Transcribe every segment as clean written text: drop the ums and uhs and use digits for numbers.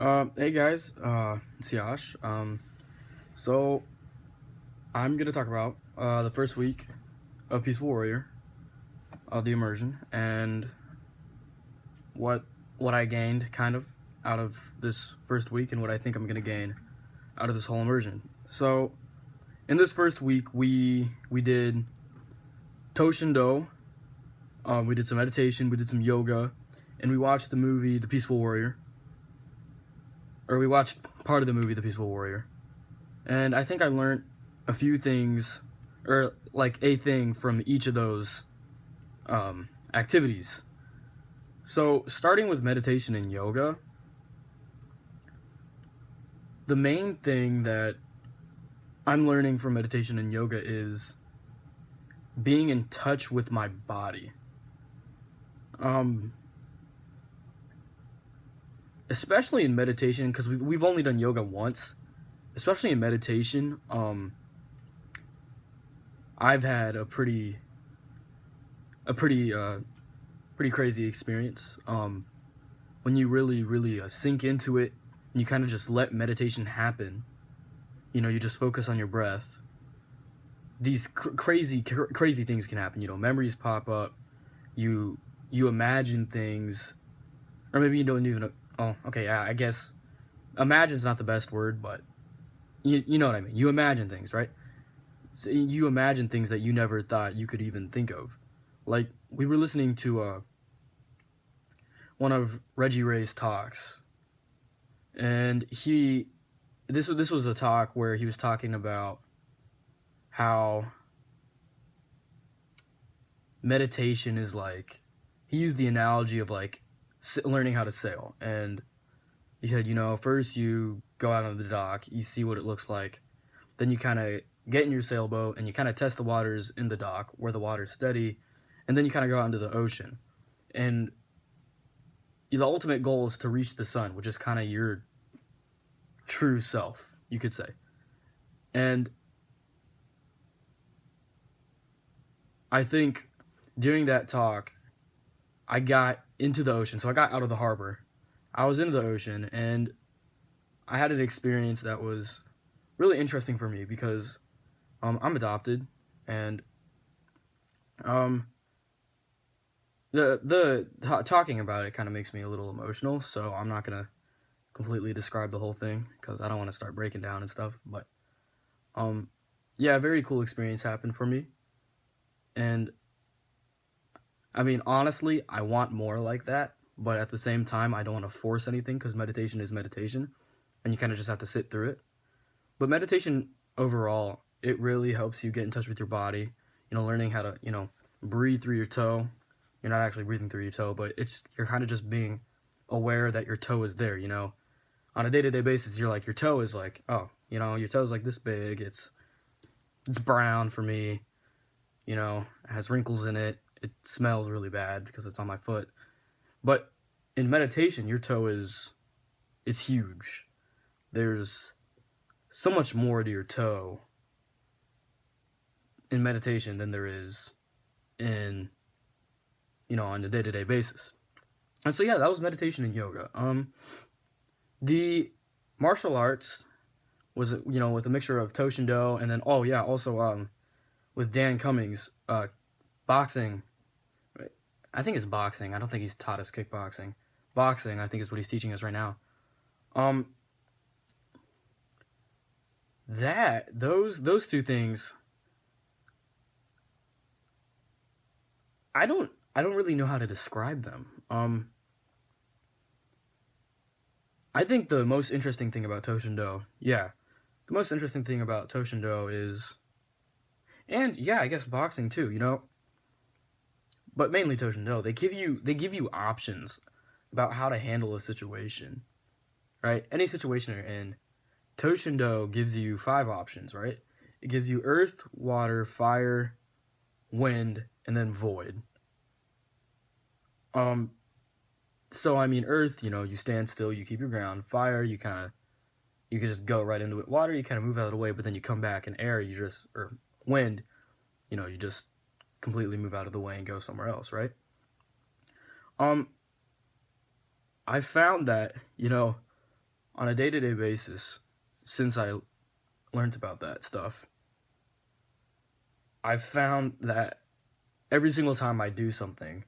Hey guys, it's Yash. So I'm gonna talk about the first week of Peaceful Warrior, the immersion, and what what I gained kind of out of this first week, and what I think I'm gonna gain out of this whole immersion. So in this first week, we did Toshindo, we did some meditation, we did some yoga, and we watched the movie The Peaceful Warrior, or we watched part of the movie The Peaceful Warrior. And I think I learned a few things, or like a thing from each of those activities. So, starting with meditation and yoga, the main thing that I'm learning from meditation and yoga is being in touch with my body. Especially in meditation, because we've only done yoga once. Especially in meditation, I've had a pretty crazy experience. When you really sink into it, and you kind of just let meditation happen. You just focus on your breath. These crazy things can happen. Memories pop up. You imagine things, or maybe you don't even. Oh, okay. I guess imagine's not the best word, but you know what I mean. You imagine things, right? So you imagine things that you never thought you could even think of. Like, we were listening to one of Reggie Ray's talks, and this was a talk where he was talking about how meditation is like, he used the analogy of like learning how to sail, and he said, first you go out on the dock, you see what it looks like, then you kind of get in your sailboat and you kind of test the waters in the dock where the water's steady, and then you kind of go out into the ocean. And the ultimate goal is to reach the sun, which is kind of your true self, you could say. And I think during that talk, I got into the ocean. So I got out of the harbor. I was into the ocean, and I had an experience that was really interesting for me because I'm adopted, and the talking about it kind of makes me a little emotional. So I'm not gonna completely describe the whole thing because I don't want to start breaking down and stuff. But yeah, a very cool experience happened for me, and I mean, honestly, I want more like that, but at the same time, I don't want to force anything because meditation is meditation, and you kind of just have to sit through it. But meditation overall, it really helps you get in touch with your body, learning how to, breathe through your toe. You're not actually breathing through your toe, but you're kind of just being aware that your toe is there, On a day-to-day basis, you're like, your toe is like, oh, your toe's like this big, it's brown for me, it has wrinkles in it. It smells really bad because it's on my foot. But in meditation, your toe it's huge. There's so much more to your toe in meditation than there is in, on a day-to-day basis. And so, yeah, that was meditation and yoga. The martial arts was, with a mixture of Toshindo, and then, also, with Dan Cummings, boxing. I think it's boxing. I don't think he's taught us kickboxing. Boxing, I think, is what he's teaching us right now. Those two things, I don't really know how to describe them. I think the most interesting thing about Toshindo is, and yeah, I guess boxing too, but mainly Toshindo. They give you options about how to handle a situation, right? Any situation you're in, Toshindo gives you 5 options, right? It gives you earth, water, fire, wind, and then void. So I mean, earth, you stand still, you keep your ground. Fire, you can just go right into it. Water, you kind of move out of the way, but then you come back. And air, or wind, you just completely move out of the way and go somewhere else, right? I found that, on a day-to-day basis, since I learned about that stuff, I've found that every single time I do something,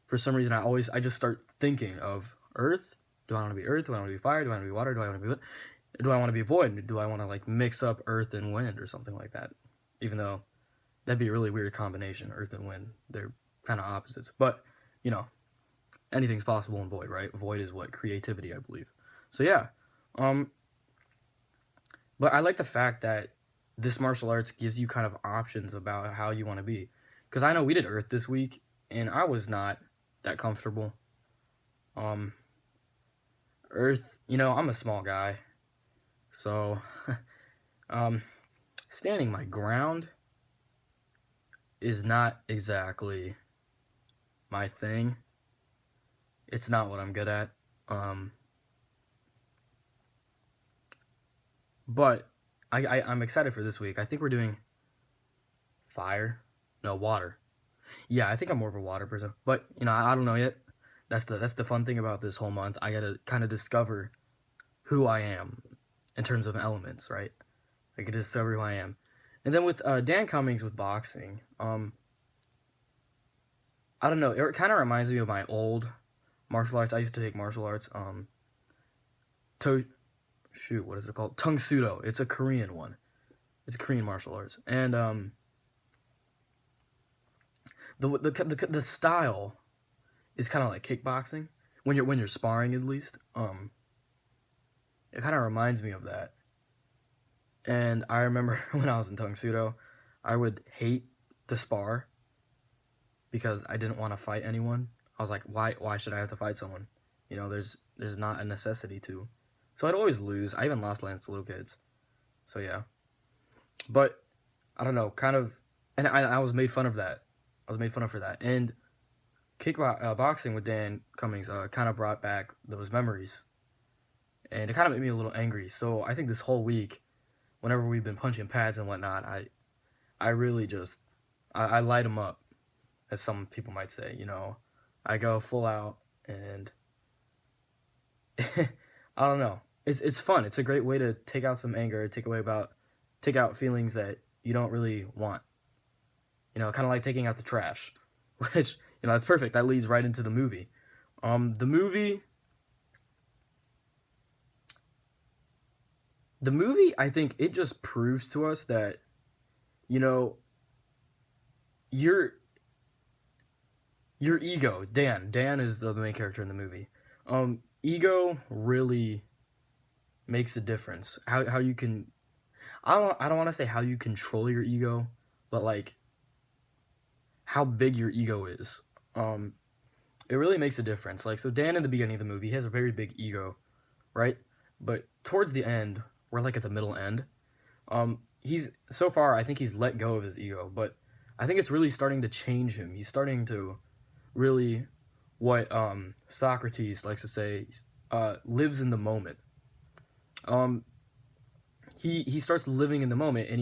for some reason I just start thinking of Earth. Do I want to be Earth? Do I want to be fire? Do I want to be water? Do I want to be do I want to be void? Do I want to like mix up Earth and wind or something like that? Even though that'd be a really weird combination, Earth and wind. They're kind of opposites, but you know, anything's possible in void, right? Void is what creativity, I believe. So yeah, but I like the fact that this martial arts gives you kind of options about how you want to be, because I know we did Earth this week, and I was not that comfortable. Earth, you know, I'm a small guy, so standing my ground is not exactly my thing. It's not what I'm good at. But I'm excited for this week. I think we're doing fire. No, water. Yeah, I think I'm more of a water person. But, you know, I don't know yet. That's the fun thing about this whole month. I gotta kind of discover who I am in terms of elements, right? I gotta discover who I am. And then with Dan Cummings with boxing, I don't know. It kind of reminds me of my old martial arts. I used to take martial arts. What is it called? Tang Sudo. It's a Korean one. It's Korean martial arts, and the style is kind of like kickboxing when you're sparring, at least. It kind of reminds me of that. And I remember when I was in Tang Sudo, I would hate to spar because I didn't want to fight anyone. I was like, why should I have to fight someone? You know, there's not a necessity to. So I'd always lose. I even lost lands to little kids. So yeah. But I don't know, kind of, and I was made fun of that. I was made fun of for that. And boxing with Dan Cummings kind of brought back those memories. And it kind of made me a little angry. So I think this whole week, whenever we've been punching pads and whatnot, I really just, I light them up, as some people might say, you know. I go full out, and I don't know. It's fun. It's a great way to take out some anger, take out feelings that you don't really want. You know, kind of like taking out the trash, which, you know, that's perfect. That leads right into the movie. The movie, I think it just proves to us that, you know, your ego, Dan is the main character in the movie. Ego really makes a difference. How you can, I don't want to say how you control your ego, but like how big your ego is. It really makes a difference. Like, so Dan in the beginning of the movie, he has a very big ego, right? But towards the end, we're like at the middle end. He's so far, I think he's let go of his ego, but I think it's really starting to change him. He's starting to really, what Socrates likes to say, lives in the moment. He starts living in the moment, and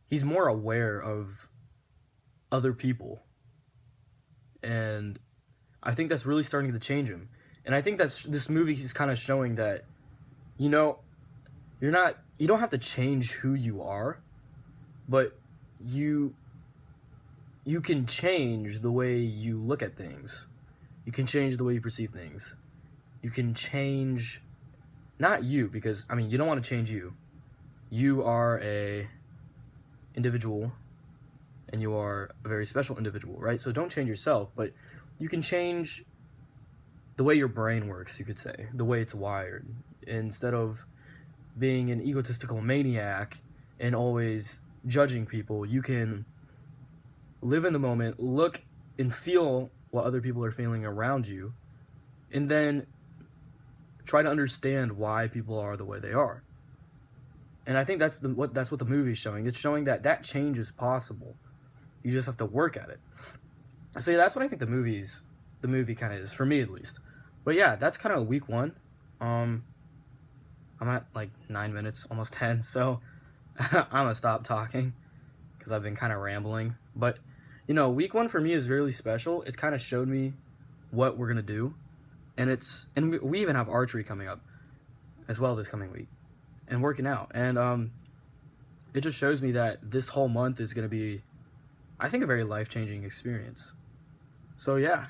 he's more aware of other people, and I think that's really starting to change him. And I think that's this movie is kind of showing that, you know, you don't have to change who you are, but you can change the way you look at things. You can change the way you perceive things. You can change, not you, because, I mean, you don't want to change you. You are a individual, and you are a very special individual, right? So don't change yourself, but you can change the way your brain works, you could say, the way it's wired. Instead of being an egotistical maniac and always judging people, you can live in the moment, look and feel what other people are feeling around you, and then try to understand why people are the way they are. And I think that's what the movie's showing. It's showing that change is possible. You just have to work at it. So yeah, that's what I think the movie kind of is, for me at least. But yeah, that's kind of week 1. I'm at like 9 minutes, almost 10, so I'm gonna stop talking because I've been kind of rambling. But, you know, week 1 for me is really special. It's kind of showed me what we're gonna do. and we even have archery coming up as well this coming week, and working out, and it just shows me that this whole month is going to be, I think, a very life-changing experience. So yeah,